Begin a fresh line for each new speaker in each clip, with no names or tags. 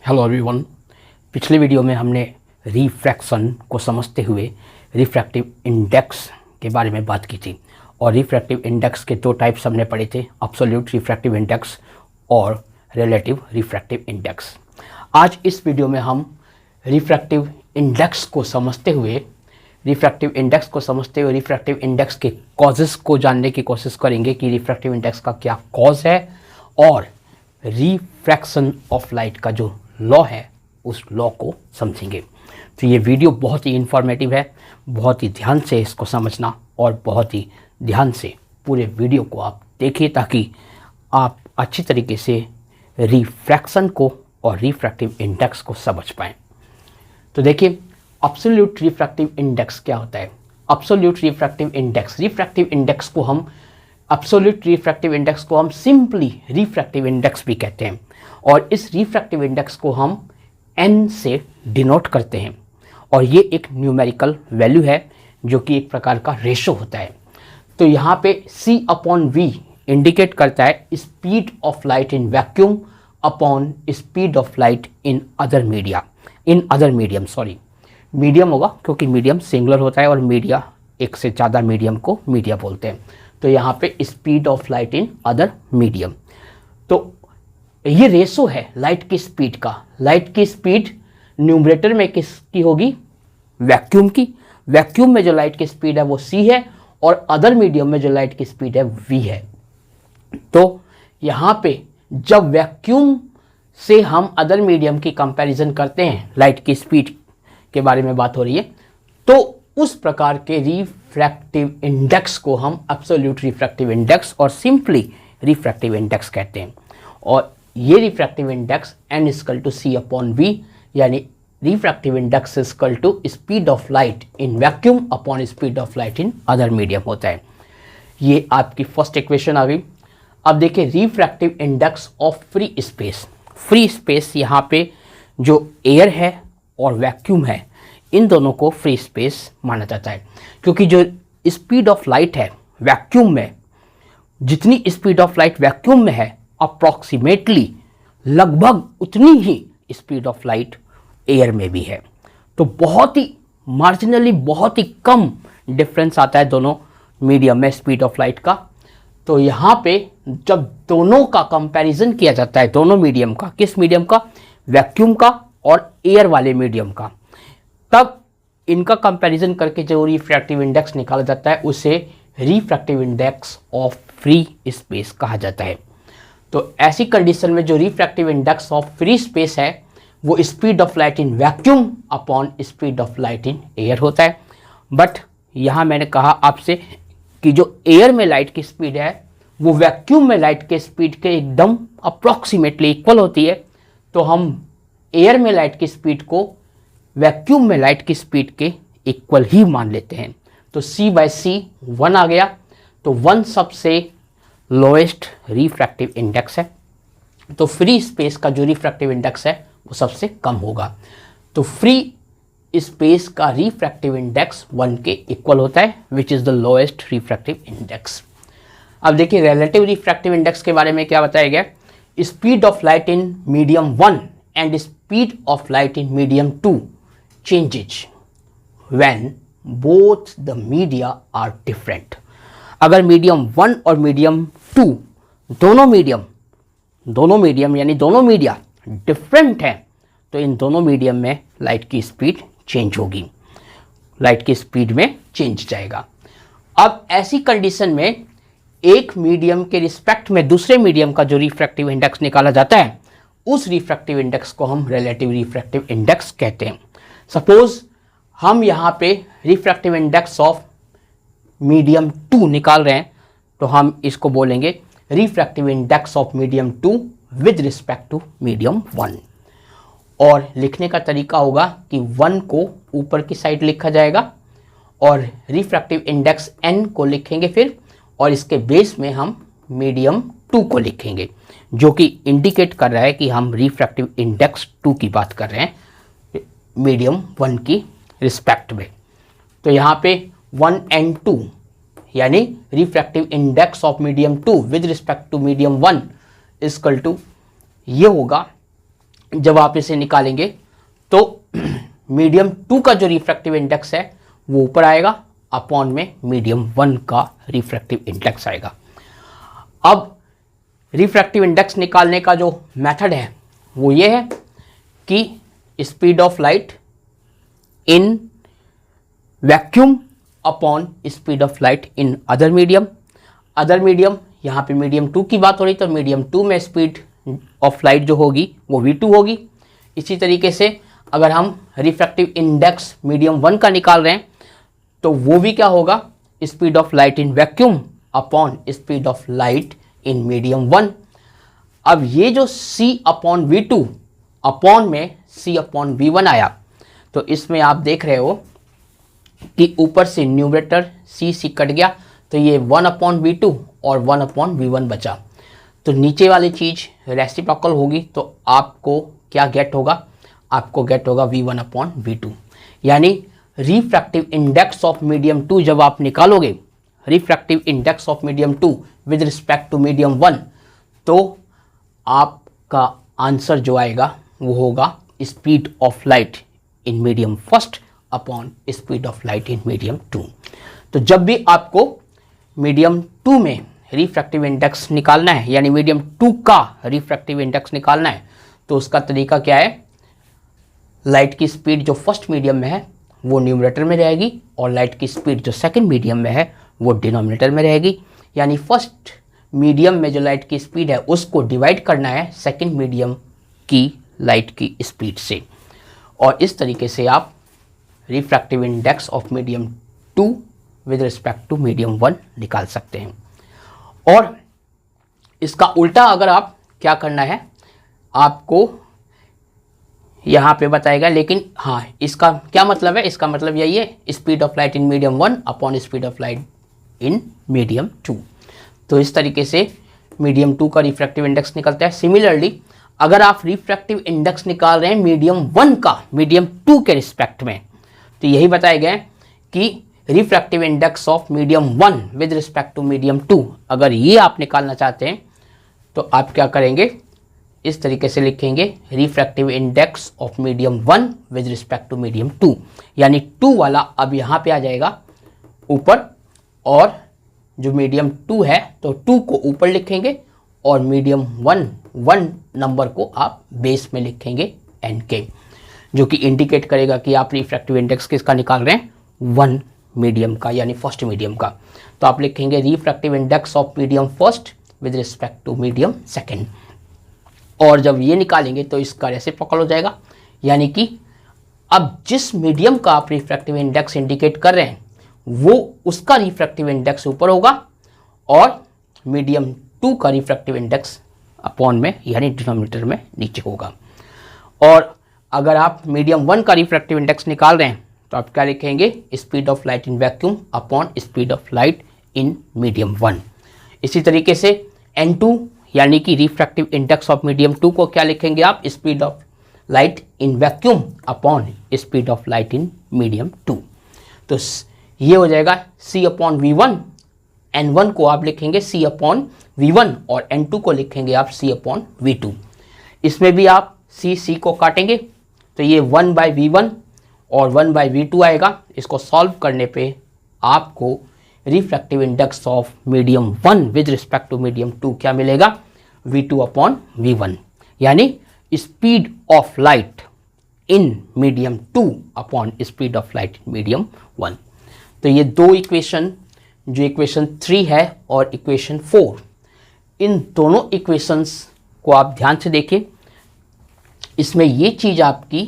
Hello everyone. पिछले video में हमने रिफ्रैक्शन को समझते हुए रिफ्रैक्टिव इंडेक्स के बारे में बात की थी और रिफ्रैक्टिव इंडेक्स के दो टाइप्स हमने पढ़े थे, एब्सोल्यूट रिफ्रैक्टिव इंडेक्स और रिलेटिव रिफ्रैक्टिव इंडेक्स। आज इस वीडियो में हम रिफ्रैक्टिव इंडेक्स को समझते हुए रिफ्रैक्टिव इंडेक्स के कॉजेस को जानने की कोशिश करेंगे कि रिफ्रैक्टिव इंडेक्स का क्या कॉज है और रिफ्रैक्शन ऑफ लाइट का जो लॉ है उस लॉ को समझेंगे। तो ये वीडियो बहुत ही इंफॉर्मेटिव है, बहुत ही ध्यान से इसको समझना और बहुत ही ध्यान से पूरे वीडियो को आप देखिए ताकि आप अच्छी तरीके से रिफ्रैक्शन को और रिफ्रैक्टिव इंडेक्स को समझ पाएँ। तो देखिए, एब्सोल्यूट रिफ्रैक्टिव इंडेक्स क्या होता है। एब्सोल्यूट रिफ्रैक्टिव इंडेक्स को हम एब्सोल्यूट रिफ्रैक्टिव इंडेक्स को हम सिंपली रिफ्रैक्टिव इंडेक्स भी कहते हैं और इस रिफ्रैक्टिव इंडेक्स को हम n से डिनोट करते हैं और ये एक न्यूमेरिकल वैल्यू है जो कि एक प्रकार का रेशो होता है। तो यहाँ पे C/V इंडिकेट करता है speed of light in vacuum upon speed of light in other medium. Medium होगा क्योंकि मीडियम सिंगुलर होता है और मीडिया एक से ज़्यादा मीडियम को मीडिया बोलते हैं। तो यहाँ पे speed of light in other medium, तो ये रेशो है लाइट की स्पीड का। लाइट की स्पीड न्यूमरेटर में किसकी होगी? वैक्यूम की। वैक्यूम में जो लाइट की स्पीड है वो c है और अदर मीडियम में जो लाइट की स्पीड है v है। तो यहाँ पे जब वैक्यूम से हम अदर मीडियम की कंपैरिजन करते हैं, लाइट की स्पीड के बारे में बात हो रही है, तो उस प्रकार के रिफ्रैक्टिव इंडेक्स को हम एब्सोल्यूट रिफ्रैक्टिव इंडेक्स और सिंपली रिफ्रैक्टिव इंडेक्स कहते हैं। और ये रिफ्रैक्टिव इंडेक्स n=c/v, यानी refractive index speed of light in vacuum upon speed of light in other medium होता है। ये आपकी फर्स्ट इक्वेशन आ गई। अब देखिए, refractive index of free space, यहाँ पे जो एयर है और वैक्यूम है, इन दोनों को फ्री स्पेस माना जाता है क्योंकि जो स्पीड ऑफ लाइट है वैक्यूम में, जितनी स्पीड ऑफ लाइट वैक्यूम में है अप्रॉक्सीमेटली लगभग उतनी ही स्पीड ऑफ लाइट एयर में भी है। तो बहुत ही मार्जिनली, बहुत ही कम डिफरेंस आता है दोनों मीडियम में स्पीड ऑफ लाइट का। तो यहाँ पे जब दोनों का कंपैरिजन किया जाता है, दोनों मीडियम का, किस मीडियम का? वैक्यूम का और एयर वाले मीडियम का, तब इनका कंपैरिजन करके जो रिफ्रैक्टिव इंडेक्स निकाला जाता है उसे refractive index of free space कहा जाता है। तो ऐसी कंडीशन में जो refractive index of free space है वो speed of light in vacuum upon speed of light in air होता है। बट यहाँ मैंने कहा आपसे कि जो एयर में लाइट की स्पीड है वो वैक्यूम में लाइट के स्पीड के एकदम अप्रॉक्सीमेटली इक्वल होती है। तो हम एयर में लाइट की स्पीड को वैक्यूम में लाइट की स्पीड के इक्वल ही मान लेते हैं। तो c/c 1 आ गया। तो 1 सबसे लोएस्ट रिफ्रैक्टिव इंडेक्स है, तो फ्री स्पेस का जो रिफ्रैक्टिव इंडेक्स है वो सबसे कम होगा। तो फ्री स्पेस का रिफ्रैक्टिव इंडेक्स 1 के इक्वल होता है, which is the lowest refractive index. अब देखिए, रिलेटिव रिफ्रैक्टिव इंडेक्स के बारे में क्या बताया गया? Speed of light in medium 1 and speed of light in medium 2 changes when both the media are different। अगर मीडियम 1 और मीडियम 2 दोनों मीडियम यानी दोनों मीडिया डिफरेंट हैं तो इन दोनों मीडियम में लाइट की स्पीड चेंज होगी, लाइट की स्पीड में चेंज जाएगा। अब ऐसी कंडीशन में एक मीडियम के रिस्पेक्ट में दूसरे मीडियम का जो रिफ्रैक्टिव इंडेक्स निकाला जाता है उस रिफ्रैक्टिव इंडेक्स को हम रिलेटिव रिफ्रैक्टिव इंडेक्स कहते हैं। सपोज हम यहाँ पे रिफ्रैक्टिव इंडेक्स ऑफ मीडियम 2 निकाल रहे हैं तो हम इसको बोलेंगे refractive index of medium 2 with respect to medium 1। और लिखने का तरीका होगा कि 1 को ऊपर की साइड लिखा जाएगा और रिफ्रैक्टिव इंडेक्स n को लिखेंगे फिर, और इसके बेस में हम मीडियम 2 को लिखेंगे, जो कि इंडिकेट कर रहा है कि हम रिफ्रैक्टिव इंडेक्स 2 की बात कर रहे हैं मीडियम 1 की रिस्पेक्ट में। तो यहाँ पे 1 and 2 यानी refractive index of medium 2 with respect to medium 1 equal to ये होगा जब आप इसे निकालेंगे तो मीडियम 2 का जो रिफ्रैक्टिव इंडेक्स है वो ऊपर आएगा, अपॉन में मीडियम 1 का रिफ्रैक्टिव इंडेक्स आएगा। अब रिफ्रैक्टिव इंडेक्स निकालने का जो मेथड है वो ये है कि speed of light in vacuum upon speed of light in other medium. Other medium, यहाँ पे मीडियम 2 की बात हो रही, तो मीडियम 2 में स्पीड ऑफ लाइट जो होगी वो v2 होगी। इसी तरीके से अगर हम रिफ्रैक्टिव इंडेक्स मीडियम 1 का निकाल रहे हैं तो वो भी क्या होगा, speed of light in vacuum upon speed of light in medium 1। अब ये जो c अपॉन v2 अपॉन में c अपॉन v1 आया, तो इसमें आप देख रहे हो कि ऊपर से न्यूमरेटर c कट गया, तो ये 1 अपॉन v2 और 1 अपॉन v1 बचा। तो नीचे वाली चीज़ रेसिप्रोकल होगी, तो आपको क्या गेट होगा, आपको गेट होगा v1 अपॉन v2। यानी रिफ्रैक्टिव इंडेक्स ऑफ मीडियम 2 जब आप निकालोगे, refractive index of medium 2 with respect to medium 1, तो आपका आंसर जो आएगा वो होगा speed of light in medium first upon speed of light in medium 2। तो जब भी आपको मीडियम 2 में रिफ्रैक्टिव इंडेक्स निकालना है, यानी मीडियम 2 का रिफ्रैक्टिव इंडेक्स निकालना है, तो उसका तरीका क्या है, लाइट की स्पीड जो फर्स्ट मीडियम में है वो न्यूमरेटर में रहेगी और लाइट की स्पीड जो सेकंड मीडियम में है वो डिनोमिनेटर में रहेगी। यानी फर्स्ट मीडियम में जो लाइट की स्पीड है उसको डिवाइड करना है सेकंड मीडियम की लाइट की स्पीड से, और इस तरीके से आप refractive index of medium 2 with respect to medium 1 निकाल सकते हैं। और इसका उल्टा अगर आप क्या करना है, आपको यहाँ पे बताएगा, लेकिन हाँ, इसका क्या मतलब है, इसका मतलब यही है speed of light in medium 1 upon speed of light in medium 2। तो इस तरीके से मीडियम 2 का रिफ्रैक्टिव इंडेक्स निकलता है। सिमिलरली अगर आप रिफ्रैक्टिव इंडेक्स निकाल रहे हैं मीडियम 1 का मीडियम 2 के रिस्पेक्ट में, तो यही बताया गया कि refractive index of medium 1 with respect to medium 2, अगर ये आप निकालना चाहते हैं तो आप क्या करेंगे, इस तरीके से लिखेंगे refractive index of medium 1 with respect to medium 2, यानी 2 वाला अब यहाँ पे आ जाएगा ऊपर, और जो मीडियम 2 है तो 2 को ऊपर लिखेंगे और मीडियम 1 नंबर को आप बेस में लिखेंगे n के, जो कि इंडिकेट करेगा कि आप रिफ्रैक्टिव इंडेक्स किसका निकाल रहे हैं, 1 मीडियम का, यानी फर्स्ट मीडियम का। तो आप लिखेंगे refractive index of medium first with respect to medium second, और जब ये निकालेंगे तो इसका रेसिप्रोकल हो जाएगा, यानी कि अब जिस मीडियम का आप रिफ्रैक्टिव इंडेक्स इंडिकेट कर रहे हैं वो उसका रिफ्रैक्टिव इंडेक्स ऊपर होगा और मीडियम 2 का रिफ्रैक्टिव इंडेक्स अपॉन में यानी डिनोमिनेटर में नीचे होगा। और अगर आप मीडियम 1 का रिफ्रैक्टिव इंडेक्स निकाल रहे हैं तो आप क्या लिखेंगे, speed of light in vacuum upon speed of light in medium 1। इसी तरीके से n2 यानी कि रिफ्रैक्टिव इंडेक्स ऑफ मीडियम 2 को क्या लिखेंगे आप, speed of light in vacuum upon speed of light in medium 2। तो ये हो जाएगा c अपॉन v1, n1 को आप लिखेंगे c अपॉन v1 और n2 को लिखेंगे आप c अपॉन v2। इसमें भी आप c को काटेंगे तो ये 1 बाई v1 और 1 बाई v2 आएगा। इसको सॉल्व करने पे आपको refractive index of medium 1 with respect to medium 2 क्या मिलेगा, v2 अपॉन v1, यानी speed of light in medium 2 upon speed of light in medium 1। तो ये दो इक्वेशन, जो इक्वेशन 3 है और इक्वेशन 4, इन दोनों इक्वेशंस को आप ध्यान से देखिए। इसमें ये चीज़ आपकी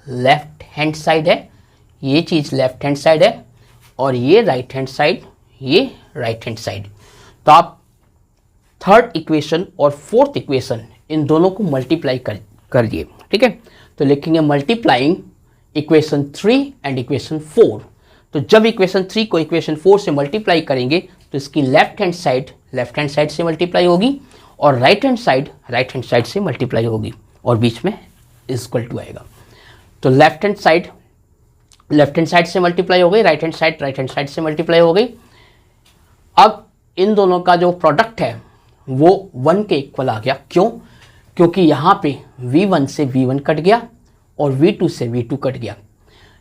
लेफ्ट हैंड साइड है, ये चीज़ लेफ्ट हैंड साइड है और ये राइट हैंड साइड, ये राइट हैंड साइड। तो आप थर्ड इक्वेशन और फोर्थ इक्वेशन इन दोनों को मल्टीप्लाई करिए, ठीक है। तो लिखेंगे मल्टीप्लाइंग इक्वेशन 3 एंड इक्वेशन 4। तो जब इक्वेशन 3 को इक्वेशन 4 से मल्टीप्लाई करेंगे तो इसकी लेफ्ट हैंड साइड से मल्टीप्लाई होगी और राइट हैंड साइड से मल्टीप्लाई होगी और बीच में इक्वल टू आएगा। तो लेफ्ट हैंड साइड से मल्टीप्लाई हो गई, राइट हैंड साइड से मल्टीप्लाई हो गई। अब इन दोनों का जो प्रोडक्ट है वो 1 के इक्वल आ गया। क्यों? क्योंकि यहाँ पे V1 से V1 कट गया और V2 से V2 कट गया,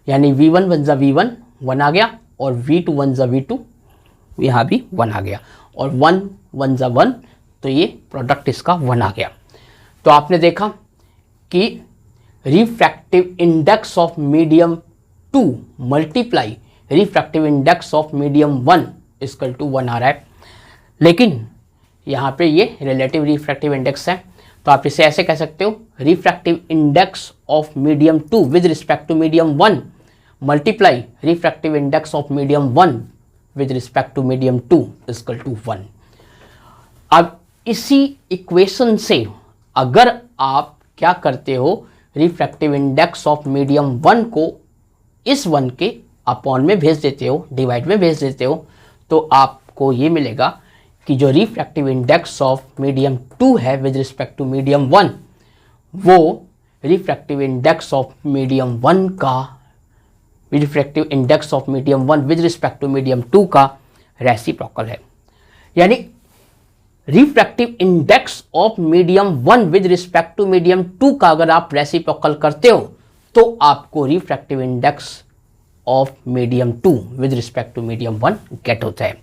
यानी V1 वन ज़ा V1 1 आ गया और V2 वन ज़ा V2 यहाँ भी 1 आ गया और 1 वन ज़ा 1, तो ये प्रोडक्ट इसका 1 आ गया। तो आपने देखा कि refractive index of medium 2 multiply refractive index of medium 1 equal to 1 आ रहा है, लेकिन यहाँ पे ये रिलेटिव रिफ्रैक्टिव इंडेक्स है, तो आप इसे ऐसे कह सकते हो refractive index of medium 2 with respect to medium 1 multiply refractive index of medium 1 with respect to medium 2 equal to 1। अब इसी इक्वेशन से अगर आप क्या करते हो, रिफ्रैक्टिव इंडेक्स ऑफ मीडियम 1 को इस 1 के अपॉन में भेज देते हो, डिवाइड में भेज देते हो, तो आपको ये मिलेगा कि जो रिफ्रैक्टिव इंडेक्स ऑफ मीडियम 2 है विद रिस्पेक्ट टू मीडियम 1, वो रिफ्रैक्टिव इंडेक्स ऑफ मीडियम 1 का refractive index of medium 1 with respect to medium 2 का रेसिप्रोकल है। यानी refractive index of medium 1 with respect to medium 2 का अगर आप रेसिप्रोकल करते हो तो आपको refractive index of medium 2 with respect to medium 1 get होता है।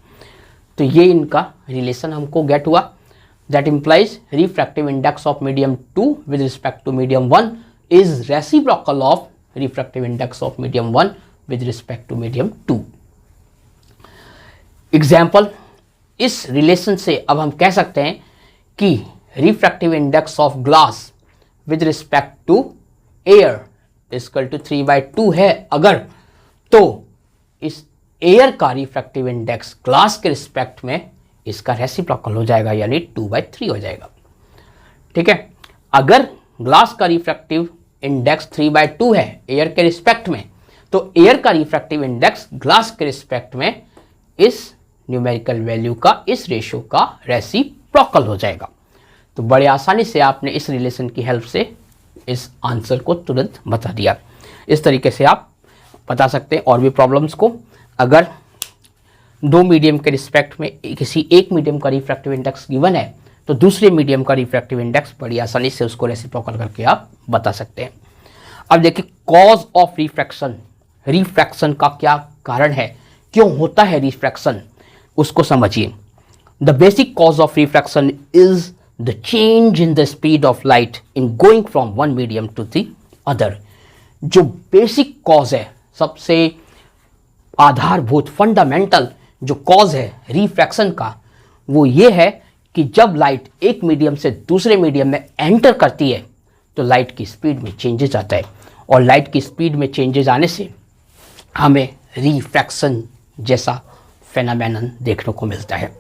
तो ये इनका रिलेशन हमको गेट हुआ, that implies refractive index of medium 2 with respect to medium 1 is reciprocal of refractive index of medium 1 with respect to medium 2। Example, इस relation से अब हम कह सकते हैं कि refractive index of glass with respect to air equal to 3/2 है अगर, तो इस एयर का रिफ्रैक्टिव इंडेक्स ग्लास के रिस्पेक्ट में इसका रेसिप्रोकल हो जाएगा, यानी 2/3 हो जाएगा। ठीक है, अगर ग्लास का रिफ्रैक्टिव इंडेक्स 3/2 है एयर के रिस्पेक्ट में, तो एयर का रिफ्रैक्टिव इंडेक्स ग्लास के रिस्पेक्ट में इस न्यूमेरिकल वैल्यू का, इस रेशियो का रेसिप्रोकल हो जाएगा। तो बड़े आसानी से आपने इस रिलेशन की हेल्प से इस आंसर को तुरंत बता दिया। इस तरीके से आप बता सकते हैं और भी प्रॉब्लम्स को। अगर दो मीडियम के रिस्पेक्ट में किसी एक मीडियम का रिफ्रैक्टिव इंडेक्स गिवन है, तो दूसरे मीडियम का रिफ्रैक्टिव इंडेक्स बड़ी आसानी से उसको रेसिप्रोकल करके आप बता सकते हैं। अब देखिए कॉज ऑफ रिफ्रैक्शन, रिफ्रैक्शन का क्या कारण है, क्यों होता है रिफ्रैक्शन, उसको समझिए। The basic cause of refraction is the change in the speed of light in going from one medium to the other. जो बेसिक कॉज है, सबसे आधारभूत फंडामेंटल जो कॉज है रिफ्रैक्शन का, वो ये है कि जब लाइट एक मीडियम से दूसरे मीडियम में एंटर करती है तो लाइट की स्पीड में चेंजेस आता है, और लाइट की स्पीड में चेंजेस आने से हमें रिफ्रैक्शन जैसा फेनोमेनन देखने को मिलता है।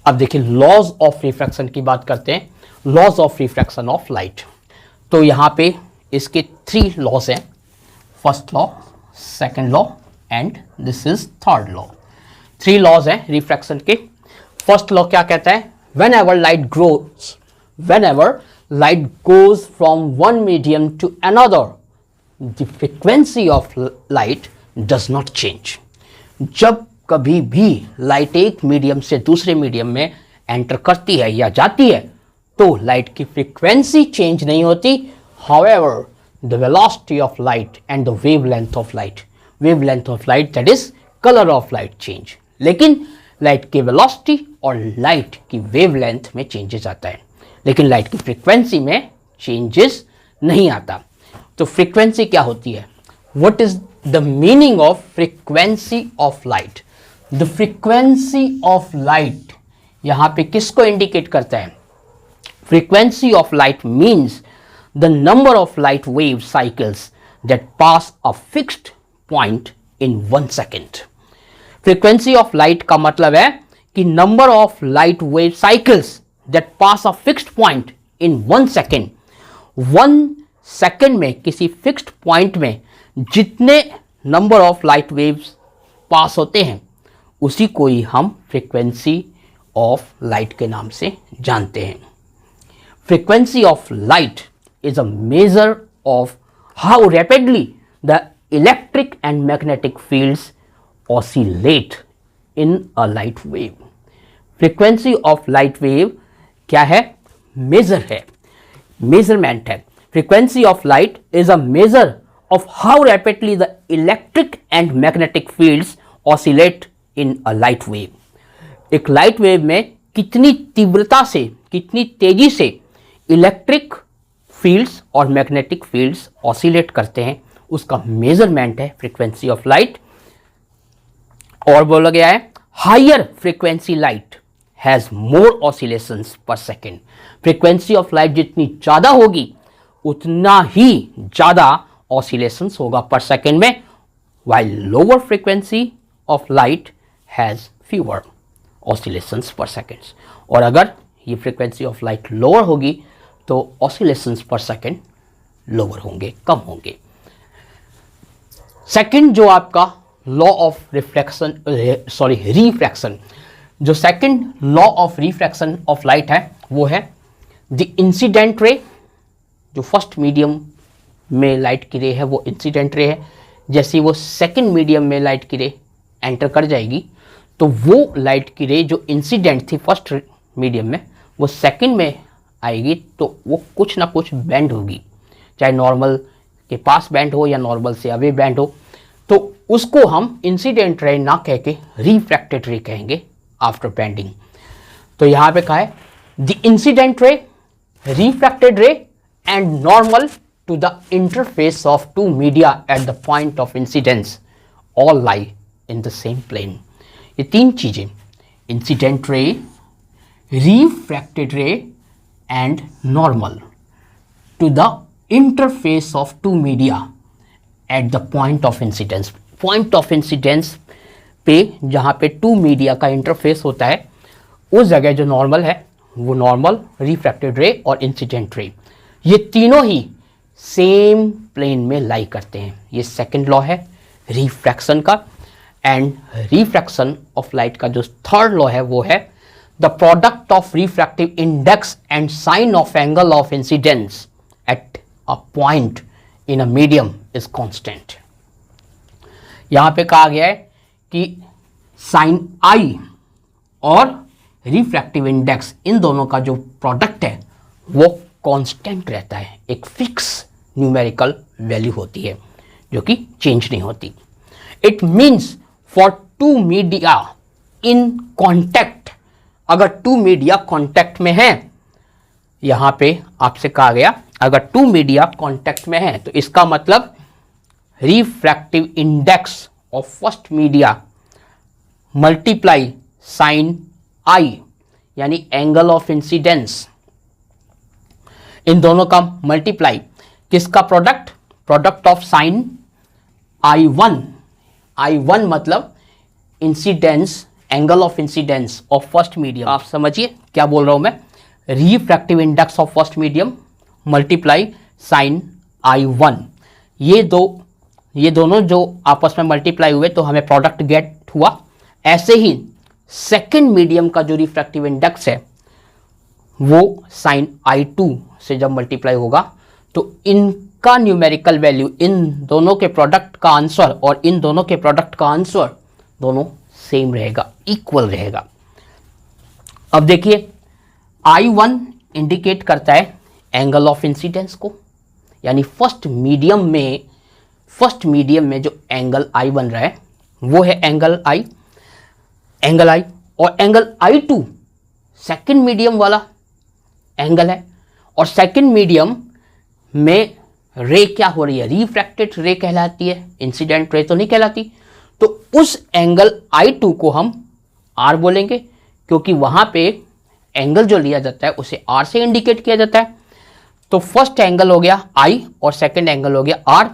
अब देखिए लॉज ऑफ रिफ्रैक्शन की बात करते हैं, laws of refraction of light. तो यहाँ पे इसके 3 लॉज हैं, first law, second law and this is third law. 3 laws हैं रिफ्रैक्शन के। फर्स्ट लॉ क्या कहता है, whenever light goes from one medium to another, the frequency of light does not change। जब कभी भी लाइट एक मीडियम से दूसरे मीडियम में एंटर करती है या जाती है तो लाइट की फ्रीक्वेंसी चेंज नहीं होती। However, the velocity of light and the wavelength of light that is color of light change। लेकिन लाइट की वेलोसिटी और लाइट की वेवलेंथ में चेंजेस आता है, लेकिन लाइट की फ्रीक्वेंसी में चेंजेस नहीं आता। तो फ्रीक्वेंसी क्या होती है, what is the meaning of frequency of light. The frequency of light यहाँ पे किसको इंडिकेट करता है, frequency of light means the number of light wave cycles that pass a fixed point in 1 second. Frequency of light का मतलब है कि number of light wave cycles that pass a fixed point in 1 second. 1 second में किसी fixed point में जितने number of light waves पास होते हैं उसी को ही हम फ्रीक्वेंसी ऑफ लाइट के नाम से जानते हैं। Frequency of light is a measure of how rapidly the electric and magnetic fields oscillate in a light wave। Frequency of light wave क्या है, मेजर है मेजरमेंट है। Frequency of light is a measure of how rapidly the electric and magnetic fields oscillate in a light wave. एक light wave में कितनी तीव्रता से, कितनी तेजी से इलेक्ट्रिक फील्ड्स और मैग्नेटिक फील्ड्स ऑसिलेट करते हैं, उसका मेजरमेंट है फ्रीक्वेंसी ऑफ लाइट। और बोला गया है higher frequency light has more oscillations per second. Frequency of light जितनी ज़्यादा होगी उतना ही ज़्यादा ऑसिलेशंस होगा पर सेकेंड में, while lower frequency of light has fewer oscillations per seconds। और अगर ये frequency of light lower होगी तो oscillations per second lower होंगे, कम होंगे। सेकेंड जो आपका लॉ ऑफ रिफ्लेक्शन रिफ्रैक्शन, जो second law of refraction of light है वो है द इंसिडेंट रे। जो फर्स्ट मीडियम में लाइट की रे है वो इंसिडेंट रे है। जैसे वो सेकंड मीडियम में लाइट की रे एंटर कर जाएगी तो वो लाइट की रे जो इंसिडेंट थी फर्स्ट मीडियम में वो सेकंड में आएगी तो वो कुछ ना कुछ बैंड होगी, चाहे नॉर्मल के पास बैंड हो या नॉर्मल से अवे बैंड हो, तो उसको हम इंसिडेंट रे ना कह के रिफ्रैक्टेड रे कहेंगे आफ्टर बैंडिंग। तो यहाँ पे कहा है the incident ray, refracted ray and normal to the interface of two media at the point of incidence all lie in the same plane। ये तीन चीजें incident ray, refracted ray and normal to the interface of two media at the point of incidence. Point of incidence पे जहाँ पे to media का interface होता है उस जगह जो नॉर्मल है वो नॉर्मल, रिफ्रैक्टेड रे और इंसिडेंट रे, ये तीनों ही सेम प्लेन में लाई करते हैं। ये सेकंड लॉ है रिफ्रैक्शन का। एंड रिफ्रैक्शन ऑफ लाइट का जो थर्ड लॉ है वो है the product of refractive index and sine of angle of incidence at a point in a medium is constant. यहां पे कहा गया है कि साइन आई और रिफ्रैक्टिव इंडेक्स इन दोनों का जो प्रोडक्ट है वो कांस्टेंट रहता है, एक फिक्स न्यूमेरिकल वैल्यू होती है जो कि चेंज नहीं होती। It means for two media in contact, अगर टू मीडिया कॉन्टैक्ट में है, यहां पे आपसे कहा गया अगर टू मीडिया कॉन्टैक्ट में है तो इसका मतलब refractive index of first media multiply sine I यानी एंगल ऑफ इंसिडेंस, इन दोनों का मल्टीप्लाई, किसका product, product of sine I1 मतलब incidence, angle of incidence of first medium. आप समझिए क्या बोल रहा हूं मैं, refractive index of first medium multiply sine I1, ये दोनों जो आपस में मल्टीप्लाई हुए तो हमें प्रोडक्ट गेट हुआ। ऐसे ही सेकेंड मीडियम का जो रिफ्रैक्टिव इंडेक्स है वो साइन I2 से जब मल्टीप्लाई होगा तो इनका न्यूमेरिकल वैल्यू, इन दोनों के प्रोडक्ट का आंसर और इन दोनों के प्रोडक्ट का आंसर दोनों सेम रहेगा, इक्वल रहेगा। अब देखिए I1 इंडिकेट करता है एंगल ऑफ इंसिडेंस को, यानी फर्स्ट मीडियम में जो एंगल I बन रहा है वो है एंगल I, और एंगल I2 सेकेंड मीडियम वाला एंगल है। और सेकेंड मीडियम में रे क्या हो रही है, रिफ्रैक्टेड रे कहलाती है, इंसिडेंट रे तो नहीं कहलाती। तो उस एंगल I2 को हम R बोलेंगे क्योंकि वहां पे एंगल जो लिया जाता है उसे R से इंडिकेट किया जाता है। तो फर्स्ट एंगल हो गया I और सेकेंड एंगल हो गया R।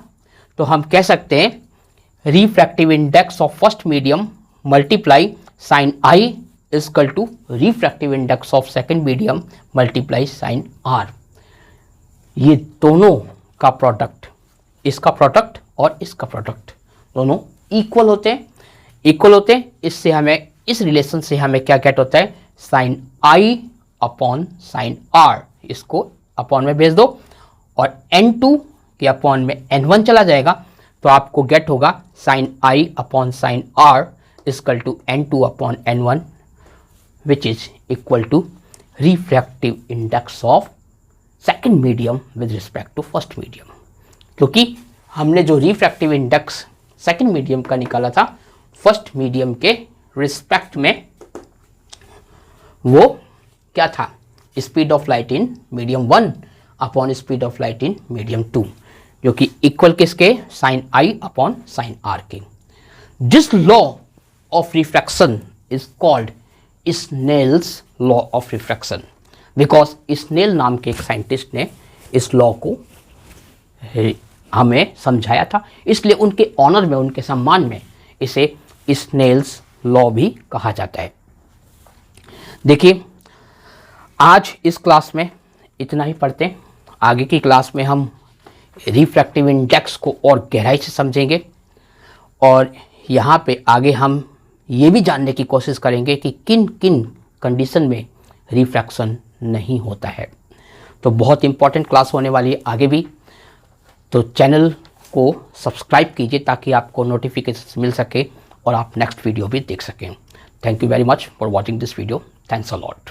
तो हम कह सकते हैं refractive index of first medium multiply sine I is equal to refractive index of second medium multiply sine R। ये दोनों का प्रोडक्ट, इसका प्रोडक्ट और इसका प्रोडक्ट दोनों इक्वल होते हैं। इससे हमें, इस रिलेशन से हमें क्या गेट होता है, sine I upon sine R। इसको अपॉन में भेज दो और N2 के अपॉन में N1 चला जाएगा तो आपको गेट होगा sine I upon sine R equal to N2 upon N1 which is equal to refractive index of second medium with respect to first medium, क्योंकि हमने जो रिफ्रैक्टिव इंडेक्स सेकंड मीडियम का निकाला था फर्स्ट मीडियम के respect में, वो क्या था, speed of light in medium 1 upon speed of light in medium 2, जो कि इक्वल किसके, sine I upon sine R के। This law of refraction is called Snell's law of refraction, because Snell नाम के एक साइंटिस्ट ने इस लॉ को हमें समझाया था, इसलिए उनके ऑनर में, उनके सम्मान में इसे स्नेल्स लॉ भी कहा जाता है। देखिए, आज इस क्लास में इतना ही पढ़ते हैं। आगे की क्लास में हम रिफ्रैक्टिव इंडेक्स को और गहराई से समझेंगे, और यहाँ पे आगे हम ये भी जानने की कोशिश करेंगे कि किन किन कंडीशन में रिफ्रैक्शन नहीं होता है। तो बहुत इंपॉर्टेंट क्लास होने वाली है आगे भी, तो चैनल को सब्सक्राइब कीजिए ताकि आपको नोटिफिकेशन मिल सके और आप नेक्स्ट वीडियो भी देख सकें। Thank you very much for watching this video. Thanks a lot.